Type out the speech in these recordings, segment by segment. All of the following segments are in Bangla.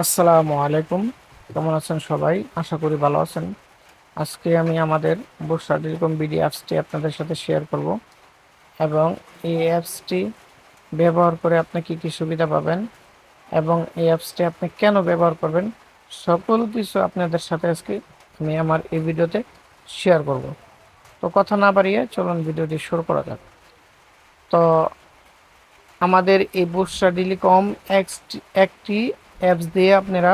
আসসালামু আলাইকুম। কেমন আছেন সবাই? আশা করি ভালো আছেন। আজকে আমি আমাদের বুরসা টেলিকম বিডি অ্যাপসটি আপনাদের সাথে শেয়ার করব এবং এই অ্যাপসটি ব্যবহার করে আপনি কি কি সুবিধা পাবেন এবং এই অ্যাপসটি আপনি কেন ব্যবহার করবেন, সকল কিছু আপনাদের সাথে আজকে আমি আমার এই ভিডিওতে শেয়ার করব। তো কথা না বাড়িয়ে চলুন ভিডিওটি শুরু করা যাক। তো আমাদের এই বুরসা টেলিকম একটি অ্যাপস দিয়ে আপনারা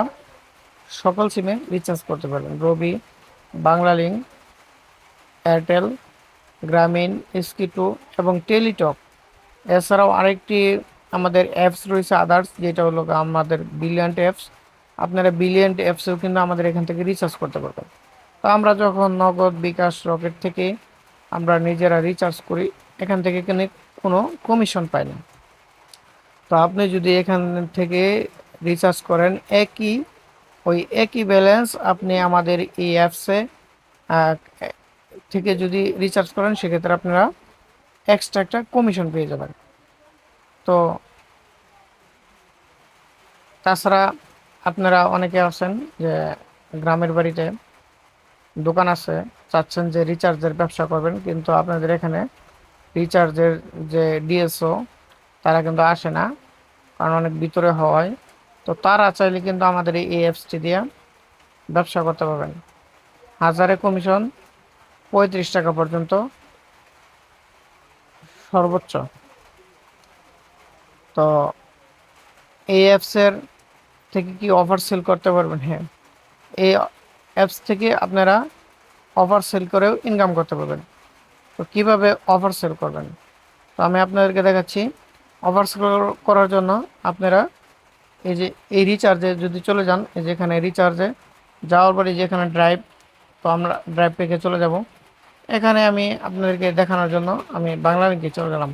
সকল সিমে রিচার্জ করতে পারবেন। রবি, বাংলালিংক, এয়ারটেল, গ্রামীণ, এসকি2 এবং টেলিটক। এছাড়াও আরেকটি আমাদের অ্যাপস রয়েছে আদার্স, যেটা হলো আমাদের বিলিয়ন্ট অ্যাপস। আপনারা বিলিয়ন্ট অ্যাপসেও কিন্তু আমাদের এখান থেকে রিচার্জ করতে পারবেন। তো আমরা যখন নগদ, বিকাশ, রকেট থেকে আমরা নিজেরা রিচার্জ করি, এখান থেকে কিন্তু কোনো কমিশন পাই না। তো আপনি যদি এখান থেকে রিচার্জ করেন ওই একই ব্যালেন্স আপনি আমাদের এই অ্যাপসে থেকে যদি রিচার্জ করেন, সেক্ষেত্রে আপনারা এক্সট্রা একটা কমিশন পেয়ে যাবেন। তো তাছাড়া আপনারা অনেকে আছেন যে গ্রামের বাড়িতে দোকান আছে, চাচ্ছেন যে রিচার্জের ব্যবসা করবেন, কিন্তু আপনাদের এখানে রিচার্জের যে ডিএসও তারা কিন্তু আসে না, কারণ অনেক ভিতরে হওয়ায়। তো তারা চাইলে কিন্তু আমাদের এই অ্যাপসটি দিয়ে ব্যবসা করতে পারবেন। হাজারে কমিশন 35 টাকা পর্যন্ত সর্বোচ্চ। তো এই অ্যাপসের থেকে কি অফার সেল করতে পারবেন? হ্যাঁ, এই অ্যাপস থেকে আপনারা অফার সেল করেও ইনকাম করতে পারবেন। তো কীভাবে অফার সেল করবেন, তো আমি আপনাদেরকে দেখাচ্ছি। অফার সেল করার জন্য আপনারা এই যে এই রিচার্জে যদি চলে যান, এই যেখানে রিচার্জে যাওয়ার পরে যেখানে ড্রাইভ, তো আমরা ড্রাইভ পেকে চলে যাব। এখানে আমি আপনাদেরকে দেখানোর জন্য আমি বাংলা লিঙ্কে চলে গেলাম।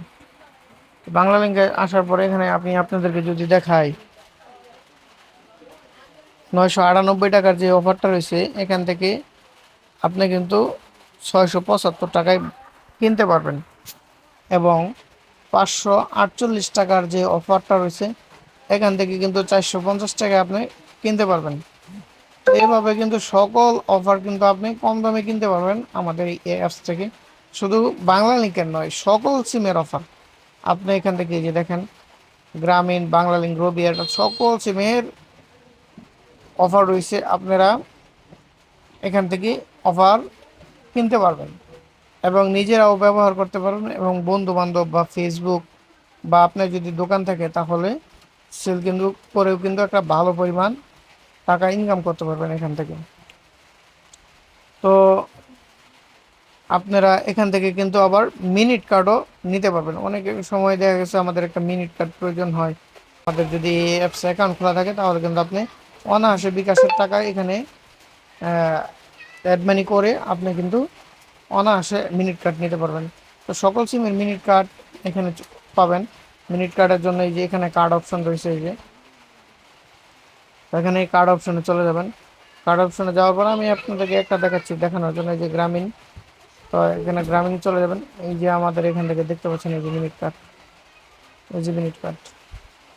বাংলা লিঙ্কে আসার পরে এখানে আমি আপনাদেরকে যদি দেখাই, 998 টাকার যে অফারটা রয়েছে, এখান থেকে আপনি কিন্তু 675 টাকায় কিনতে পারবেন এবং 548 টাকার যে অফারটা রয়েছে, এখান থেকে কিন্তু 450 টাকায় আপনি কিনতে পারবেন। তো এইভাবে কিন্তু সকল অফার কিন্তু আপনি কম দামে কিনতে পারবেন আমাদের এই অ্যাপস থেকে। শুধু বাংলা লিঙ্কের নয়, সকল সিমের অফার আপনি এখান থেকে এই যে দেখেন, গ্রামীণ, বাংলা লিঙ্ক, রবি, এয়ারটেল সকল সিমের অফার রয়েছে। আপনারা এখান থেকে অফার কিনতে পারবেন এবং নিজেরাও ব্যবহার করতে পারবেন এবং বন্ধু বান্ধব বা ফেসবুক বা আপনার যদি দোকান থাকে তাহলে সেল কিন্তু করেও কিন্তু একটা ভালো পরিমাণ টাকা ইনকাম করতে পারবেন এখান থেকে। তো আপনারা এখান থেকে কিন্তু আবার মিনিট কার্ডও নিতে পারবেন। অনেক সময় দেখা গেছে আমাদের একটা মিনিট কার্ড প্রয়োজন হয়। আমাদের যদি এই অ্যাপস অ্যাকাউন্ট খোলা থাকে তাহলে কিন্তু আপনি অনায়াসে বিকাশের টাকা এখানে অ্যাড মানি করে আপনি কিন্তু অনায়াসে মিনিট কার্ড নিতে পারবেন। তো সকল সিমের মিনিট কার্ড এখানে পাবেন। মিনিট কার্ডের জন্য এই যে এখানে কার্ড অপশন রয়েছে, এই যে এখানে এই কার্ড অপশনে চলে যাবেন। কার্ড অপশনে যাওয়ার পর আমি আপনাদেরকে একটা দেখাচ্ছি দেখানোর জন্য, এই যে গ্রামীণ। তো এখানে গ্রামীণ চলে যাবেন। এই যে আমাদের এখান থেকে দেখতে পাচ্ছেন এই যে মিনিট কার্ড, এই যে মিনিট কার্ড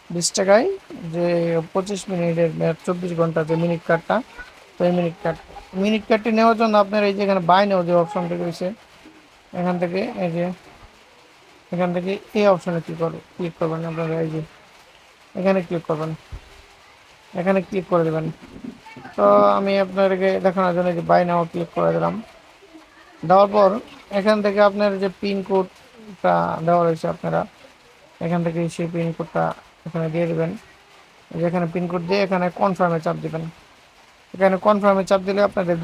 20 টাকায় যে 25 মিনিটের 24 ঘন্টা যে মিনিট কার্ডটা। তো এই মিনিট কার্ডটি নেওয়ার জন্য আপনার এই যে এখানে বাই নাও যে অপশনটি রয়েছে, এখান থেকে এই যে এখান থেকে এই অপশনে ক্লিক করবেন। আপনারা এই যে এখানে ক্লিক করবেন, এখানে ক্লিক করে দেবেন। তো আমি আপনাদেরকে দেখানোর জন্য যে বাই নাও ক্লিক করে দিলাম। দেওয়ার পর এখান থেকে আপনার যে পিনকোডটা দেওয়া রয়েছে, আপনারা এখান থেকে সেই পিনকোডটা এখানে দিয়ে দেবেন। যেখানে পিনকোড দিয়ে এখানে কনফার্মে চাপ দেবেন। এখানে কনফার্মে চাপ দিলে আপনাদের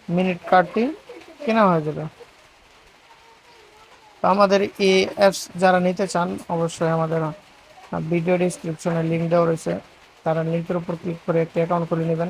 মিনিট কার্ডটি কেনা হয়ে যাবে। তো আমাদের এই অ্যাপস যারা নিতে চান, অবশ্যই আমাদের ভিডিও ডিসক্রিপশনে লিঙ্ক দেওয়া রয়েছে, তারা লিঙ্কের উপর ক্লিক করে একটি অ্যাকাউন্ট খুলে নেবেন।